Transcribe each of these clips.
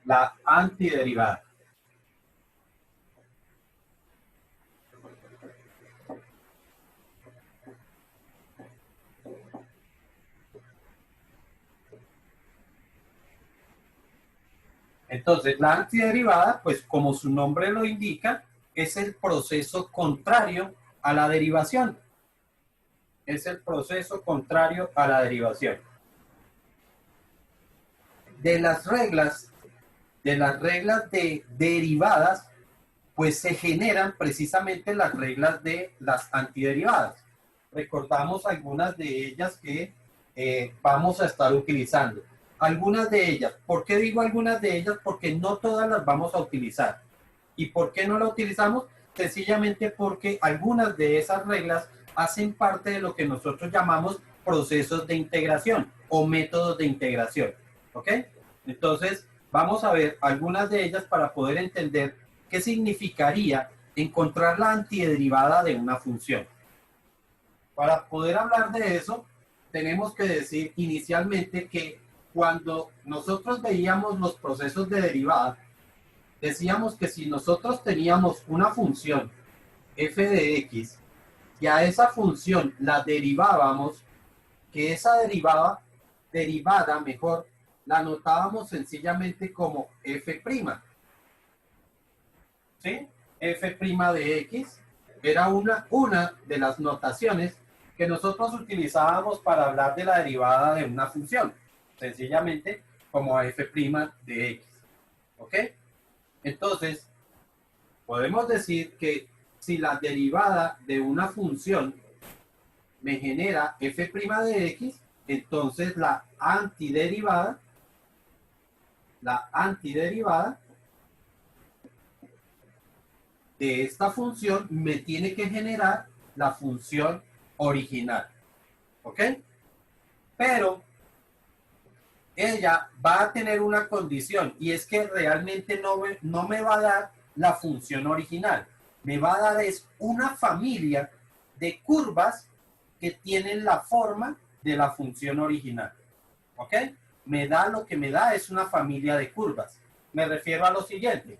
la antiderivada. Entonces, la antiderivada, pues como su nombre lo indica, es el proceso contrario a la derivación. Es el proceso contrario a la derivación. De las reglas de derivadas, pues se generan precisamente las reglas de las antiderivadas. Recordamos algunas de ellas que vamos a estar utilizando. Algunas de ellas, ¿por qué digo algunas de ellas? Porque no todas las vamos a utilizar. ¿Y por qué no las utilizamos? Sencillamente porque algunas de esas reglas hacen parte de lo que nosotros llamamos procesos de integración o métodos de integración. ¿Ok? Entonces, vamos a ver algunas de ellas para poder entender qué significaría encontrar la antiderivada de una función. Para poder hablar de eso, tenemos que decir inicialmente que cuando nosotros veíamos los procesos de derivada, decíamos que si nosotros teníamos una función f de x y a esa función la derivábamos, que esa derivada mejor, la anotábamos sencillamente como f'. ¿Sí? F' de x era una de las notaciones que nosotros utilizábamos para hablar de la derivada de una función, sencillamente como f' de x. ¿Ok? Entonces, podemos decir que si la derivada de una función me genera f' de x, entonces la antiderivada de esta función me tiene que generar la función original. ¿Ok? Pero ella va a tener una condición y es que realmente no me va a dar la función original. Me va a dar es una familia de curvas que tienen la forma de la función original. ¿Ok? Me da lo que me da es una familia de curvas. Me refiero a lo siguiente.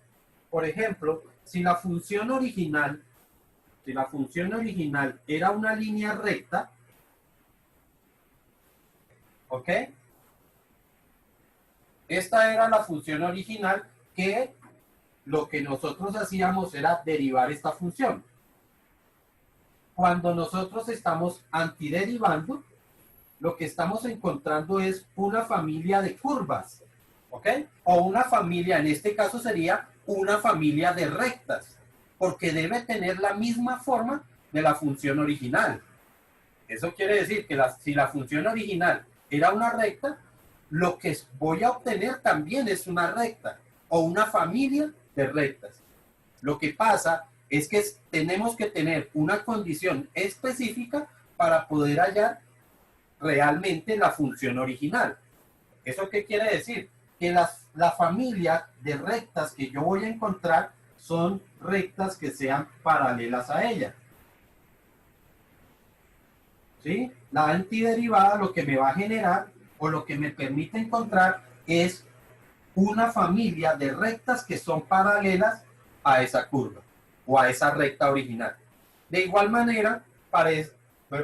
Por ejemplo, si la función original era una línea recta, ¿ok? Esta era la función original que lo que nosotros hacíamos era derivar esta función. Cuando nosotros estamos antiderivando, lo que estamos encontrando es una familia de curvas, ¿ok? O una familia, en este caso sería una familia de rectas, porque debe tener la misma forma de la función original. Eso quiere decir que si la función original era una recta, lo que voy a obtener también es una recta o una familia de rectas. Lo que pasa es que tenemos que tener una condición específica para poder hallar realmente la función original. ¿Eso qué quiere decir? Que la familia de rectas que yo voy a encontrar son rectas que sean paralelas a ella. ¿Sí? La antiderivada lo que me va a generar o lo que me permite encontrar es una familia de rectas que son paralelas a esa curva o a esa recta original. De igual manera,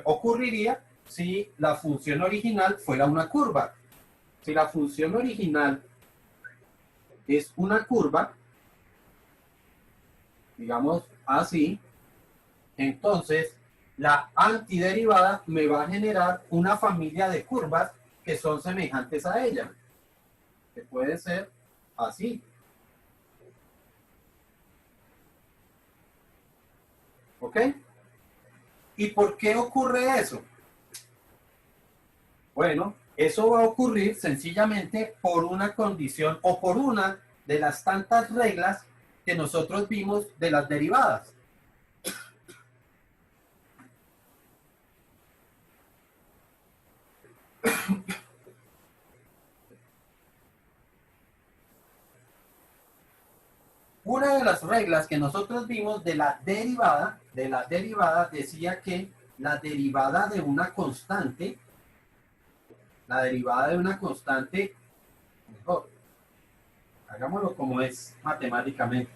ocurriría si la función original fuera una curva. Si la función original es una curva, digamos así, entonces la antiderivada me va a generar una familia de curvas que son semejantes a ella, que puede ser así. ¿Ok? ¿Y por qué ocurre eso? Bueno, eso va a ocurrir sencillamente por una condición o por una de las tantas reglas que nosotros vimos de las derivadas. Una de las reglas que nosotros vimos de la derivada decía que la derivada de una constante, Hagámoslo como es matemáticamente.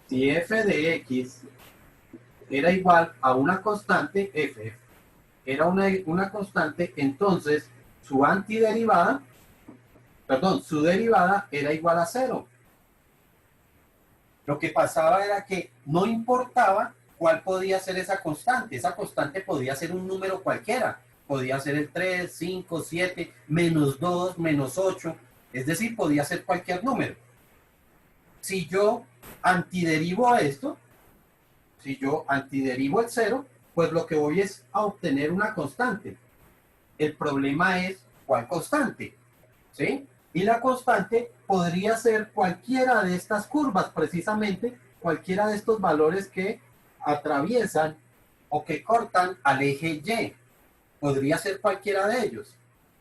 Si f de x era igual a una constante, f era una constante, entonces su antiderivada, perdón, su derivada era igual a cero. Lo que pasaba era que no importaba cuál podía ser esa constante podía ser un número cualquiera, podía ser el 3, 5, 7, menos 2, menos 8, es decir, podía ser cualquier número. Si yo antiderivo a esto, si yo antiderivo el cero, pues lo que voy es a obtener una constante. El problema es cuál constante, ¿sí? Y la constante podría ser cualquiera de estas curvas, precisamente cualquiera de estos valores que atraviesan o que cortan al eje Y. Podría ser cualquiera de ellos,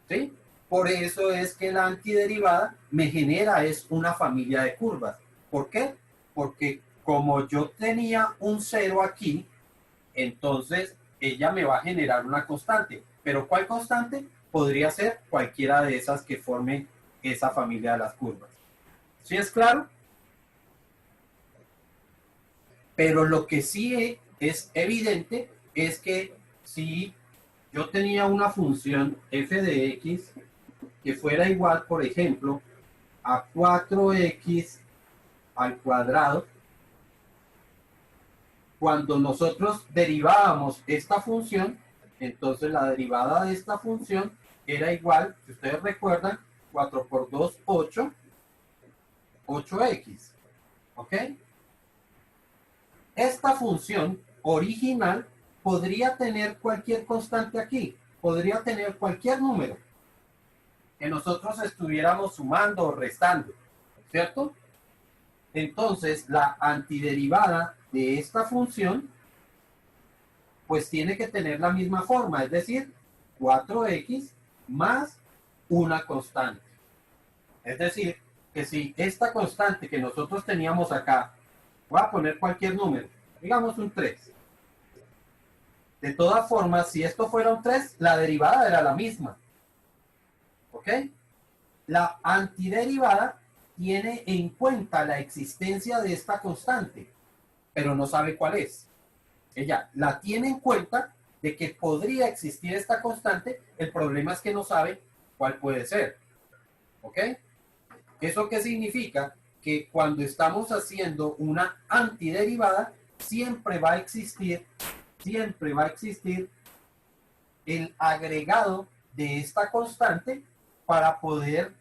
¿sí? Por eso es que la antiderivada me genera es una familia de curvas. ¿Por qué? Porque como yo tenía un cero aquí, entonces ella me va a generar una constante. ¿Pero cuál constante? Podría ser cualquiera de esas que formen esa familia de las curvas. ¿Sí es claro? Pero lo que sí es evidente es que si yo tenía una función f de x que fuera igual, por ejemplo, a 4x al cuadrado, cuando nosotros derivábamos esta función, entonces la derivada de esta función era igual, si ustedes recuerdan, 4 por 2, 8, 8x. ¿Ok? Esta función original podría tener cualquier constante aquí, podría tener cualquier número que nosotros estuviéramos sumando o restando, ¿cierto? Entonces, la antiderivada de esta función, pues tiene que tener la misma forma, es decir, 4x más una constante. Es decir, que si esta constante que nosotros teníamos acá, voy a poner cualquier número, digamos un 3. De todas formas, si esto fuera un 3, la derivada era la misma. ¿Ok? La antiderivada tiene en cuenta la existencia de esta constante, pero no sabe cuál es. Ella la tiene en cuenta de que podría existir esta constante, el problema es que no sabe cuál puede ser. ¿Ok? ¿Eso qué significa? Que cuando estamos haciendo una antiderivada, siempre va a existir el agregado de esta constante para poder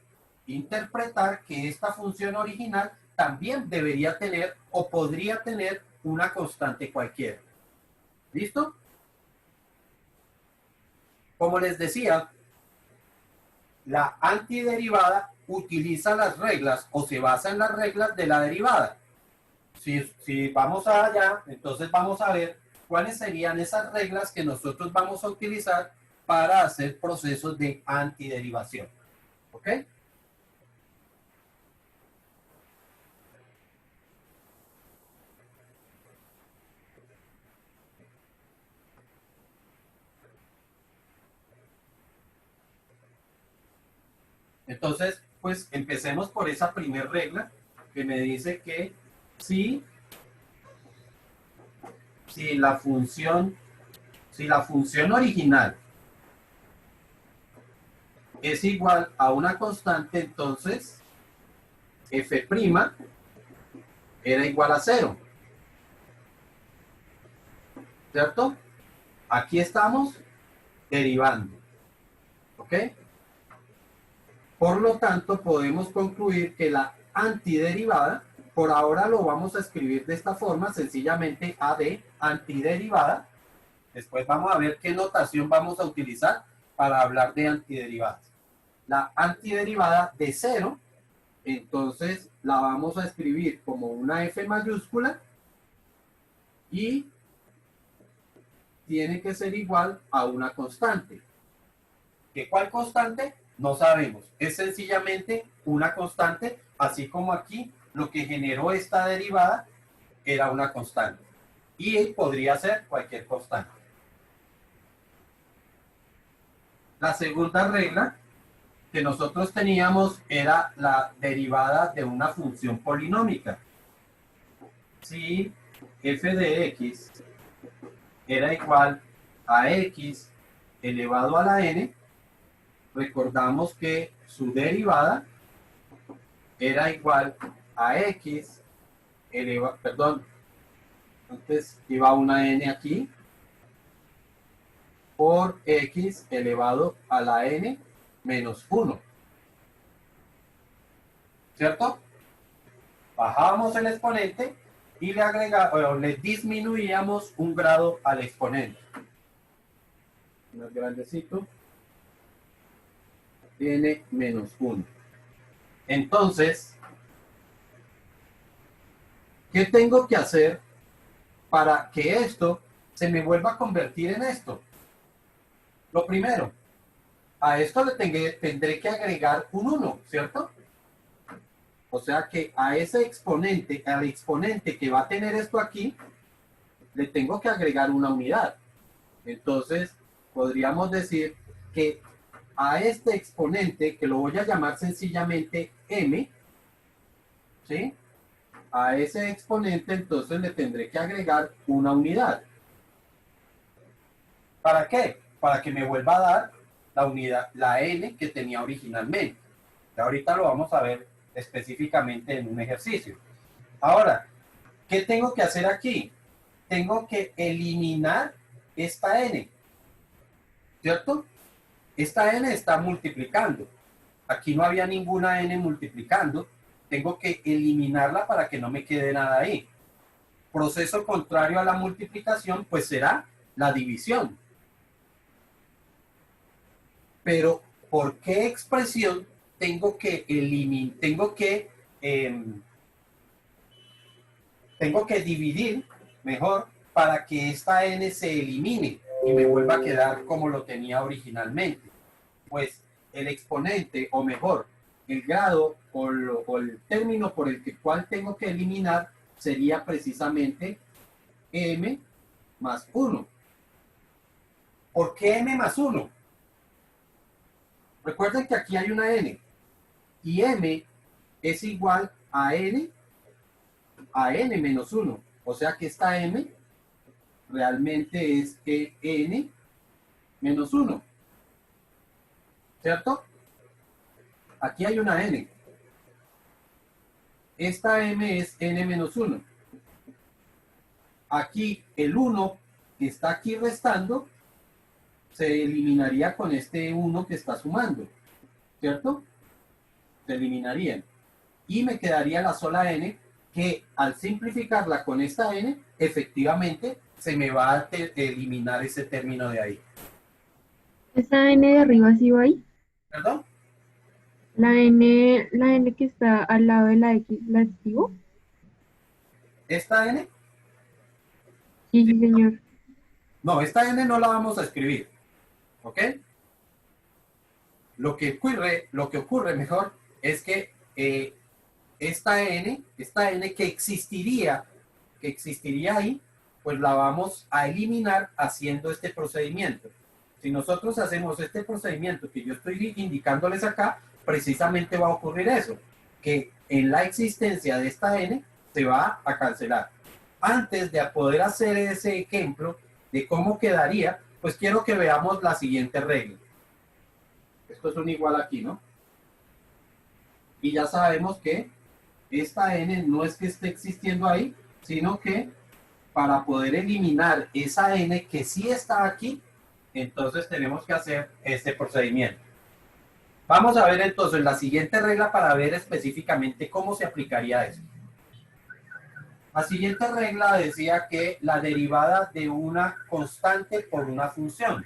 interpretar que esta función original también debería tener o podría tener una constante cualquiera. ¿Listo? Como les decía, la antiderivada utiliza las reglas o se basa en las reglas de la derivada. Si vamos allá, entonces vamos a ver cuáles serían esas reglas que nosotros vamos a utilizar para hacer procesos de antiderivación. ¿Ok? Entonces, pues empecemos por esa primera regla que me dice que si, si la función, si la función original es igual a una constante, entonces f' era igual a cero, ¿cierto? Aquí estamos derivando, ¿ok? Por lo tanto, podemos concluir que la antiderivada, por ahora lo vamos a escribir de esta forma, sencillamente a de antiderivada. Después vamos a ver qué notación vamos a utilizar para hablar de antiderivadas. La antiderivada de cero, entonces la vamos a escribir como una F mayúscula y tiene que ser igual a una constante. ¿Qué cuál constante? No sabemos. Es sencillamente una constante, así como aquí lo que generó esta derivada era una constante. Y podría ser cualquier constante. La segunda regla que nosotros teníamos era la derivada de una función polinómica. Si f de x era igual a x elevado a la n, recordamos que su derivada era igual a x elevado, perdón, entonces iba una n aquí, por x elevado a la n menos 1. ¿Cierto? Bajábamos el exponente y le disminuíamos un grado al exponente. Más grandecito. N menos 1. Entonces, ¿qué tengo que hacer para que esto se me vuelva a convertir en esto? Lo primero, a esto le tendré que agregar un 1, ¿cierto? O sea que a ese exponente, al exponente que va a tener esto aquí, le tengo que agregar una unidad. Entonces, podríamos decir que a este exponente, que lo voy a llamar sencillamente m, ¿sí? A ese exponente, entonces le tendré que agregar una unidad. ¿Para qué? Para que me vuelva a dar la unidad, la n que tenía originalmente. Y ahorita lo vamos a ver específicamente en un ejercicio. Ahora, ¿qué tengo que hacer aquí? Tengo que eliminar esta n, ¿cierto? Esta n está multiplicando. Aquí no había ninguna n multiplicando. Tengo que eliminarla para que no me quede nada ahí. Proceso contrario a la multiplicación, pues será la división. Pero, ¿por qué expresión tengo que eliminar? Tengo que dividir mejor para que esta n se elimine y me vuelva a quedar como lo tenía originalmente. Pues el exponente, o mejor, el grado o el término por el cual tengo que eliminar sería precisamente m más 1. ¿Por qué m más 1? Recuerden que aquí hay una n y m es igual a n menos 1. O sea que esta m realmente es n menos 1. ¿Cierto? Aquí hay una n. Esta m es n menos 1. Aquí el 1 que está aquí restando se eliminaría con este 1 que está sumando. ¿Cierto? Se eliminarían. Y me quedaría la sola n, que al simplificarla con esta n, efectivamente se me va a eliminar ese término de ahí. ¿Esa n de arriba sí va ahí? ¿Perdón? La n que está al lado de la x, ¿la escribo? ¿Esta n? Sí, sí, señor. No, esta n no la vamos a escribir. ¿Ok? Lo que ocurre mejor, es que esta n que existiría ahí, pues la vamos a eliminar haciendo este procedimiento. Si nosotros hacemos este procedimiento que yo estoy indicándoles acá, precisamente va a ocurrir eso, que en la existencia de esta n se va a cancelar. Antes de poder hacer ese ejemplo de cómo quedaría, pues quiero que veamos la siguiente regla. Esto es un igual aquí, ¿no? Y ya sabemos que esta n no es que esté existiendo ahí, sino que para poder eliminar esa n que sí está aquí, entonces tenemos que hacer este procedimiento. Vamos a ver entonces la siguiente regla para ver específicamente cómo se aplicaría esto. La siguiente regla decía que la derivada de una constante por una función.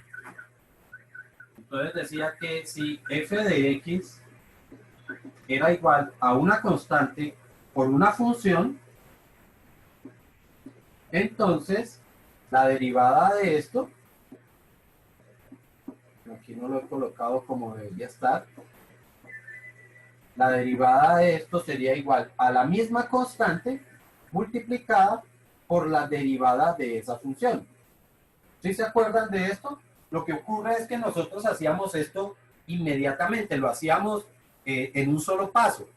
Entonces decía que si f de x era igual a una constante por una función, entonces la derivada de esto, aquí no lo he colocado como debería estar, la derivada de esto sería igual a la misma constante multiplicada por la derivada de esa función. ¿Sí se acuerdan de esto? Lo que ocurre es que nosotros hacíamos esto inmediatamente, lo hacíamos en un solo paso.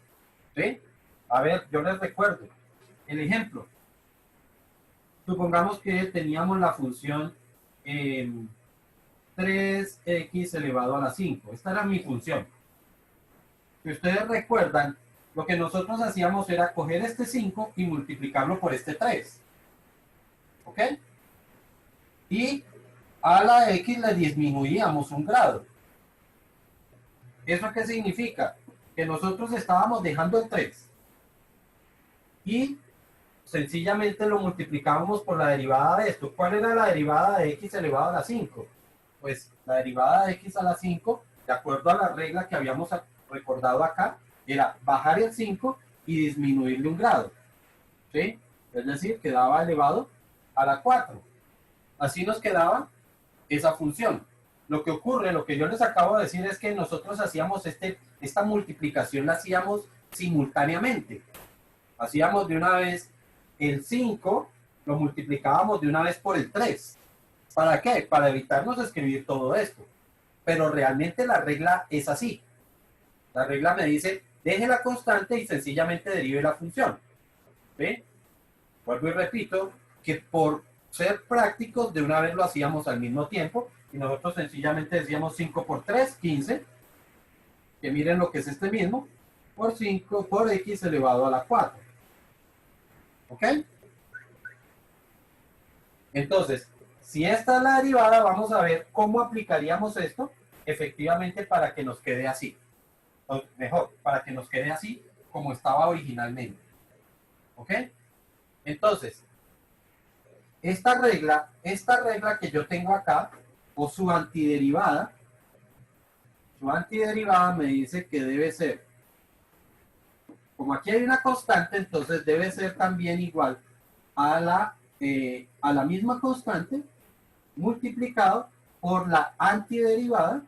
¿Sí? A ver, yo les recuerdo el ejemplo. Supongamos que teníamos la función 3x elevado a la 5. Esta era mi función. Si ustedes recuerdan, lo que nosotros hacíamos era coger este 5 y multiplicarlo por este 3. ¿Ok? Y a la x le disminuíamos un grado. ¿Eso qué significa? Que nosotros estábamos dejando el 3 y sencillamente lo multiplicábamos por la derivada de esto. ¿Cuál era la derivada de x elevado a la 5? Pues la derivada de x a la 5, de acuerdo a la regla que habíamos recordado acá, era bajar el 5 y disminuirle un grado. ¿Sí? Es decir, quedaba elevado a la 4. Así nos quedaba esa función. Lo que ocurre, lo que yo les acabo de decir es que nosotros hacíamos esta multiplicación, la hacíamos simultáneamente. Hacíamos de una vez el 5, lo multiplicábamos de una vez por el 3. ¿Para qué? Para evitarnos escribir todo esto. Pero realmente la regla es así. La regla me dice, deje la constante y sencillamente derive la función. ¿Ve? Vuelvo y repito que por ser prácticos, de una vez lo hacíamos al mismo tiempo y nosotros sencillamente decíamos 5 por 3, 15, que miren lo que es este mismo, por 5 por x elevado a la 4. ¿Ok? Entonces, si esta es la derivada, vamos a ver cómo aplicaríamos esto efectivamente para que nos quede así. O mejor, para que nos quede así como estaba originalmente. ¿Ok? Entonces, esta regla que yo tengo acá, o su antiderivada me dice que debe ser, como aquí hay una constante, entonces debe ser también igual a la misma constante multiplicado por la antiderivada,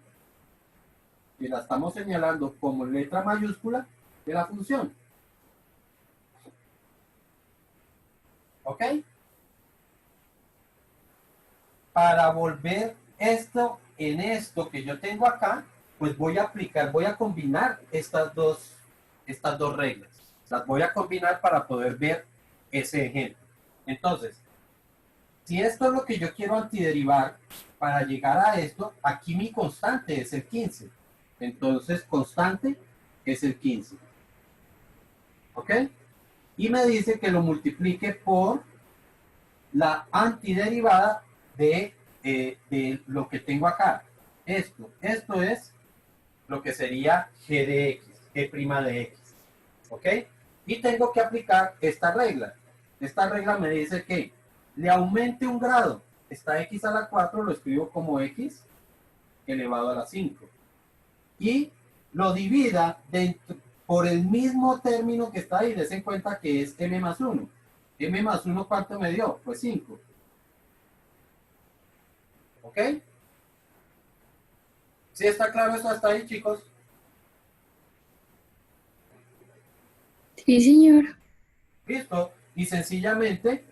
que la estamos señalando como letra mayúscula de la función. ¿Ok? Para volver esto en esto que yo tengo acá, pues voy a combinar estas dos reglas. Las voy a combinar para poder ver ese ejemplo. Entonces, si esto es lo que yo quiero antiderivar, para llegar a esto, aquí mi constante es el 15. Entonces, constante es el 15. ¿Ok? Y me dice que lo multiplique por la antiderivada de lo que tengo acá. Esto es lo que sería g de x, g' de x. ¿Ok? Y tengo que aplicar esta regla. Esta regla me dice que le aumente un grado. Está x a la 4, lo escribo como x elevado a la 5. Y lo divida por el mismo término que está ahí. Des en cuenta que es m más 1. M más 1, ¿cuánto me dio? Pues 5. ¿Ok? ¿Sí está claro eso hasta ahí, chicos? Sí, señor. Listo. Y sencillamente,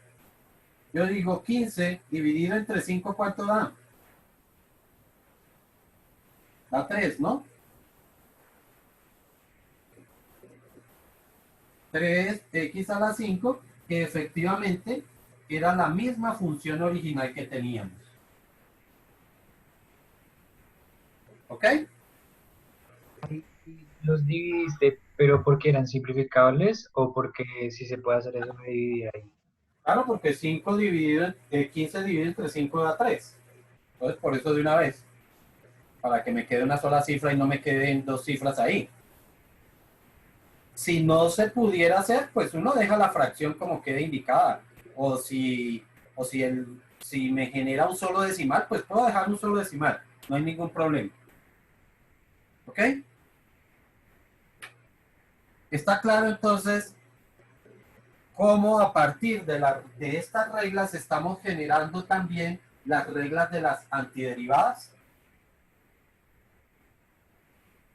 yo digo 15 dividido entre 5, ¿cuánto da? Da 3, ¿no? 3x a la 5, que efectivamente era la misma función original que teníamos. ¿Ok? Los dividiste, pero porque eran simplificables o porque si se puede hacer eso de dividir ahí. Claro, porque 5 dividido, 15 dividido entre 5 da 3. Entonces, por eso de una vez, para que me quede una sola cifra y no me queden dos cifras ahí. Si no se pudiera hacer, pues uno deja la fracción como quede indicada. O si me genera un solo decimal, pues puedo dejar un solo decimal. No hay ningún problema. ¿Ok? ¿Está claro entonces cómo a partir de estas reglas estamos generando también las reglas de las antiderivadas?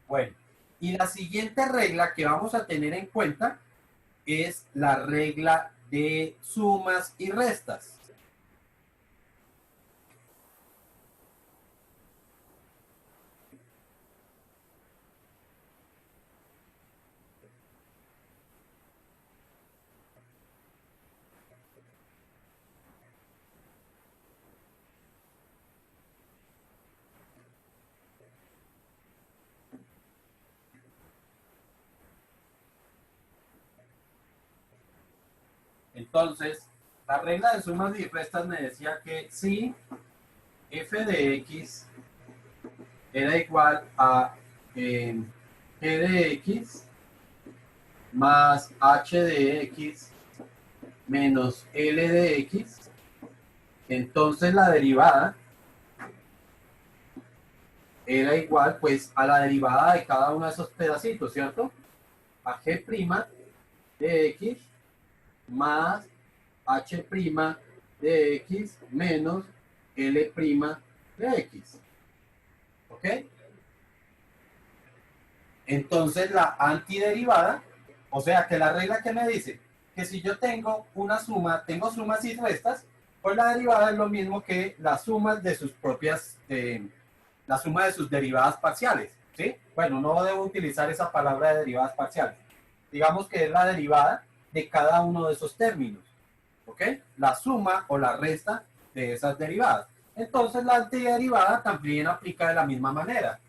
Bueno, y la siguiente regla que vamos a tener en cuenta es la regla de sumas y restas. Entonces, la regla de sumas y restas me decía que si f de x era igual a g de x más h de x menos L de X, entonces la derivada era igual pues a la derivada de cada uno de esos pedacitos, ¿cierto? A G' de X más H' de X menos L' de X. ¿Ok? Entonces la antiderivada, o sea que la regla que me dice que si yo tengo una suma, tengo sumas y restas, pues la derivada es lo mismo que las sumas de sus propias, la suma de sus derivadas parciales, ¿sí? Bueno, no debo utilizar esa palabra de derivadas parciales. Digamos que es la derivada de cada uno de esos términos, ¿ok? La suma o la resta de esas derivadas. Entonces la antiderivada también aplica de la misma manera.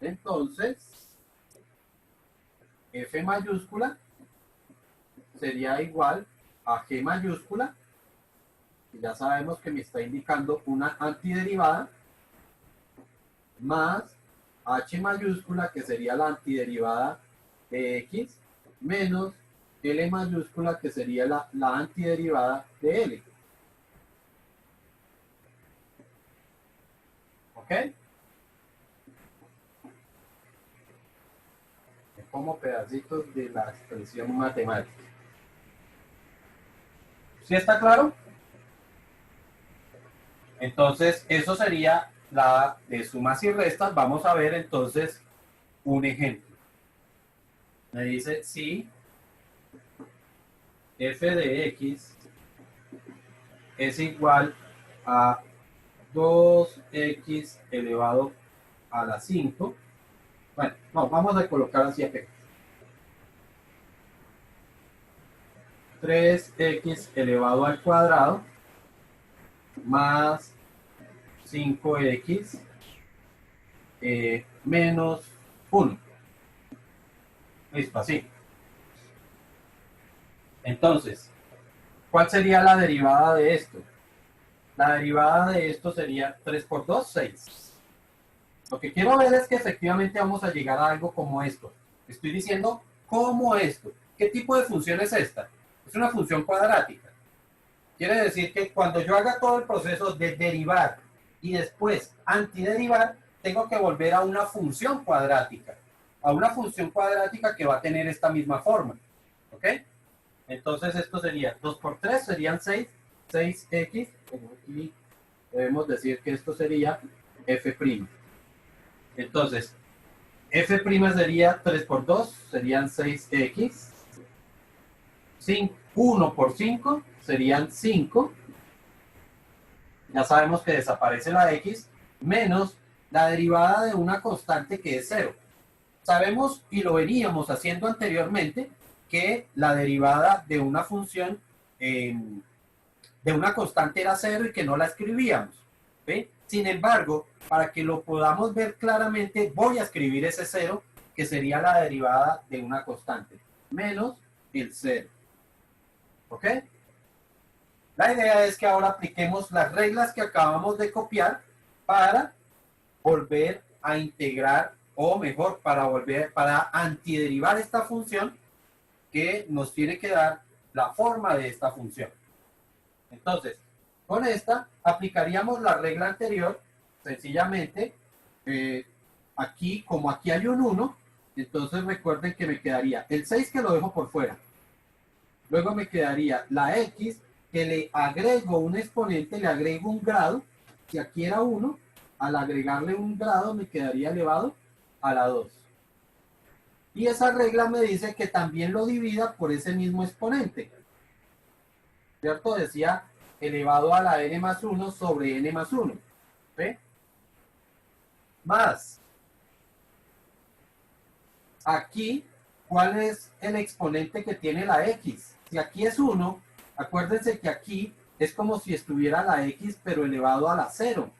Entonces, F mayúscula sería igual a G mayúscula, y ya sabemos que me está indicando una antiderivada, más H mayúscula, que sería la antiderivada de X, menos L mayúscula, que sería la antiderivada de L. ¿Ok? Es como pedacitos de la expresión matemática. ¿Sí está claro? Entonces, eso sería la de sumas y restas. Vamos a ver entonces un ejemplo. Me dice si f de x es igual a 2x elevado a la 5. Bueno, no, vamos a colocar así acá. 3x elevado al cuadrado más 5x menos 1. Listo, así. Entonces, ¿cuál sería la derivada de esto? La derivada de esto sería 3 por 2, 6. Lo que quiero ver es que efectivamente vamos a llegar a algo como esto. Estoy diciendo como esto. ¿Qué tipo de función es esta? Es una función cuadrática. Quiere decir que cuando yo haga todo el proceso de derivar y después antiderivar, tengo que volver a una función cuadrática. A una función cuadrática que va a tener esta misma forma. ¿Ok? Entonces esto sería 2 por 3, serían 6. 6x. Aquí debemos decir que esto sería f'. Entonces, f' sería 3 por 2, serían 6x. 1 por 5 serían 5. Ya sabemos que desaparece la x, menos la derivada de una constante que es 0. Sabemos, y lo veníamos haciendo anteriormente, que la derivada de una función, de una constante era 0 y que no la escribíamos. ¿Ve? Sin embargo, para que lo podamos ver claramente, voy a escribir ese 0, que sería la derivada de una constante, menos el 0. ¿Ok? La idea es que ahora apliquemos las reglas que acabamos de copiar para volver a integrar, o mejor, para antiderivar esta función que nos tiene que dar la forma de esta función. Entonces, con esta aplicaríamos la regla anterior, sencillamente, aquí, como aquí hay un 1, entonces recuerden que me quedaría el 6 que lo dejo por fuera. Luego me quedaría la x, que le agrego un exponente, le agrego un grado, si aquí era 1, al agregarle un grado me quedaría elevado a la 2. Y esa regla me dice que también lo divida por ese mismo exponente. ¿Cierto? Decía elevado a la n más 1 sobre n más 1. ¿Ve? Más. Aquí, ¿cuál es el exponente que tiene la x? Si aquí es 1, acuérdense que aquí es como si estuviera la x, pero elevado a la 0.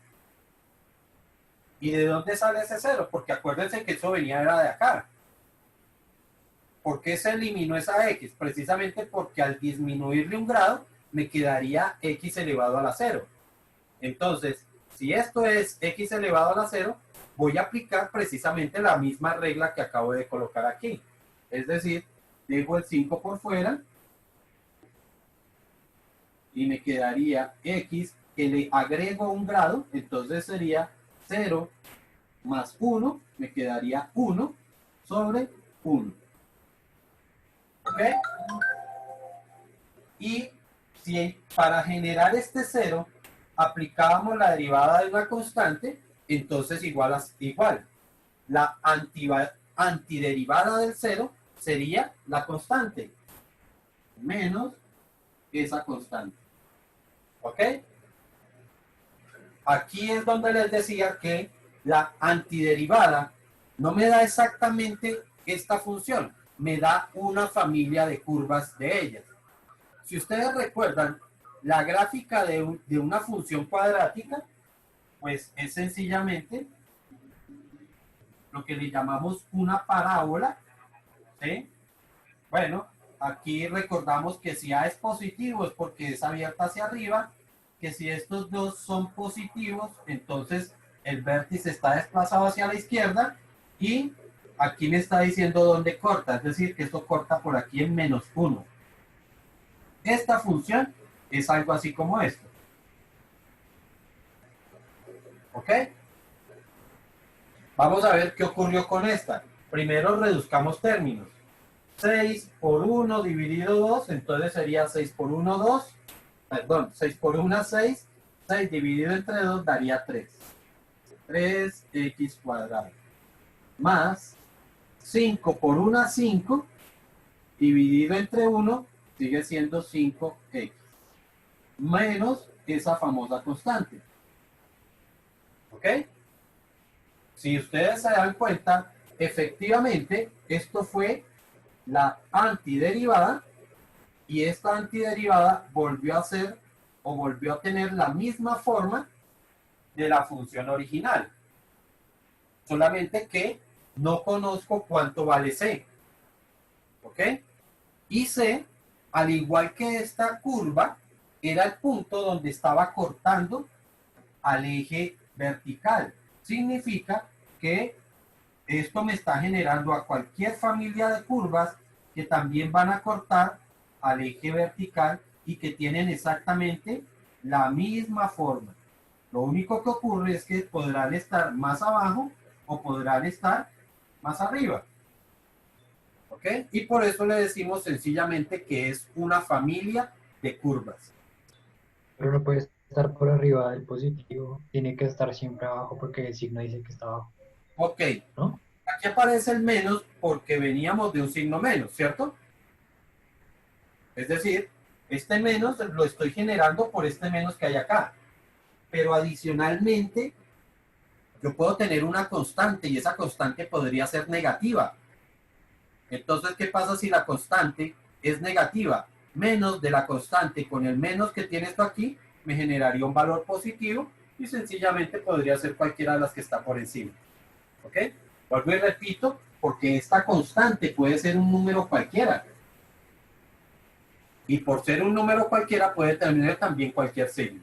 ¿Y de dónde sale ese 0? Porque acuérdense que eso venía de acá. ¿Por qué se eliminó esa x? Precisamente porque al disminuirle un grado, me quedaría x elevado a la 0. Entonces, si esto es x elevado a la 0, voy a aplicar precisamente la misma regla que acabo de colocar aquí. Es decir, dejo el 5 por fuera y me quedaría x, que le agrego un grado, entonces sería 0 más 1, me quedaría 1 sobre 1. ¿Ok? Y si para generar este 0 aplicábamos la derivada de una constante, entonces igual. La antiderivada del 0 sería la constante menos esa constante. ¿Ok? Aquí es donde les decía que la antiderivada no me da exactamente esta función, me da una familia de curvas de ellas. Si ustedes recuerdan, la gráfica de una función cuadrática, pues es sencillamente lo que le llamamos una parábola, ¿sí? Bueno, aquí recordamos que si A es positivo es porque es abierta hacia arriba, que si estos dos son positivos, entonces el vértice está desplazado hacia la izquierda y aquí me está diciendo dónde corta, es decir, que esto corta por aquí en -1. Esta función es algo así como esto. ¿Ok? Vamos a ver qué ocurrió con esta. Primero reduzcamos términos. 6 por 1 dividido 2, entonces sería 6 por 1, 2. Perdón, 6 por 1, 6. 6 dividido entre 2 daría 3. 3x cuadrado. Más 5 por 1, 5. Dividido entre 1 sigue siendo 5x. Menos esa famosa constante. ¿Ok? Si ustedes se dan cuenta, efectivamente, esto fue la antiderivada y esta antiderivada volvió a ser o volvió a tener la misma forma de la función original. Solamente que no conozco cuánto vale C. ¿Ok? Y C, al igual que esta curva, era el punto donde estaba cortando al eje vertical. Significa que esto me está generando a cualquier familia de curvas que también van a cortar al eje vertical y que tienen exactamente la misma forma. Lo único que ocurre es que podrán estar más abajo o podrán estar más arriba. ¿Ok? Y por eso le decimos sencillamente que es una familia de curvas. Pero no puede estar por arriba del positivo, tiene que estar siempre abajo porque el signo dice que está abajo, Ok, ¿no? aquí aparece el menos porque veníamos de un signo menos, ¿cierto? Es decir, este menos lo estoy generando por este menos que hay acá. Pero adicionalmente, yo puedo tener una constante y esa constante podría ser negativa. Entonces, ¿qué pasa si la constante es negativa? Menos de la constante con el menos que tiene esto aquí, me generaría un valor positivo y sencillamente podría ser cualquiera de las que está por encima. ¿Ok? Vuelvo y repito, porque esta constante puede ser un número cualquiera. Y por ser un número cualquiera puede tener también cualquier signo.